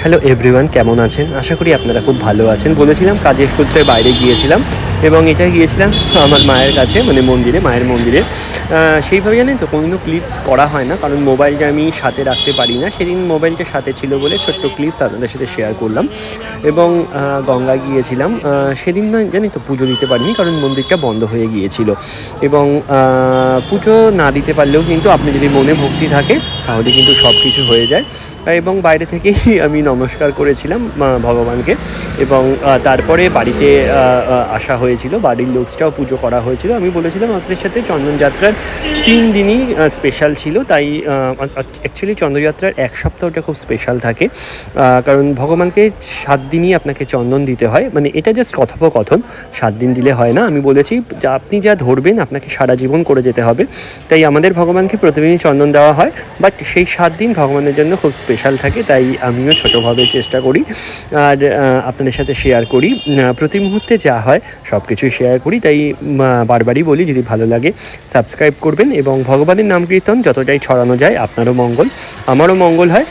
Hello everyone, কেমন আছেন? আশা করি আপনারা খুব ভালো আছেন। বলেছিলাম কাজের সূত্রে বাইরে গিয়েছিলাম এবং এটা গিয়েছিলাম আমার মায়ের কাছে, মানে মন্দিরে, মায়ের মন্দিরে। সেইভাবে জানেন তো কোনো ক্লিপস করা হয় না, কারণ মোবাইলটা আমি সাথে রাখতে পারি না। সেদিন মোবাইলটা সাথে ছিল বলে ছোট্ট ক্লিপস আপনাদের সাথে শেয়ার করলাম। এবং গঙ্গা গিয়েছিলাম। সেদিন না জানি তো পুজো দিতে পারিনি, কারণ মন্দিরটা বন্ধ হয়ে গিয়েছিল। এবং পুজো না দিতে পারলেও কিন্তু আপনি যদি মনে ভক্তি থাকে তাহলে কিন্তু সব কিছু হয়ে যায়। এবং বাইরে থেকেই আমি নমস্কার করেছিলাম ভগবানকে। এবং তারপরে বাড়িতে আসা হয়েছিল, বাড়ির লোকসটাও পুজো করা হয়েছিল। আমি বলেছিলাম আপনাদের সাথে চন্দনযাত্রার 3 দিনই স্পেশাল ছিল, তাই অ্যাকচুয়ালি চন্দনযাত্রার 1 সপ্তাহটা খুব স্পেশাল থাকে, কারণ ভগবানকে 7 দিনই আপনাকে চন্দন দিতে হয়। মানে এটা জাস্ট কথোপকথন, 7 দিন দিলে হয় না। আমি বলেছি যা আপনি যা ধরবেন আপনাকে সারা জীবন করে যেতে হবে। তাই আমাদের ভগবানকে প্রতিদিনই চন্দন দেওয়া হয়, বাট সেই 7 দিন ভগবানের জন্য খুব স্পেশাল থাকে, তাই আমিও ছোটোভাবে চেষ্টা করি আর আপনাদের সাথে শেয়ার করি। প্রতি মুহূর্তে যা হয় সব কিছুই শেয়ার করি, তাই বারবারই বলি যদি ভালো লাগে সাবস্ক্রাইব করবেন এবং ভগবানের নাম কীর্তন যতটাই ছড়ানো যায় আপনারও মঙ্গল, আমারও মঙ্গল হয়।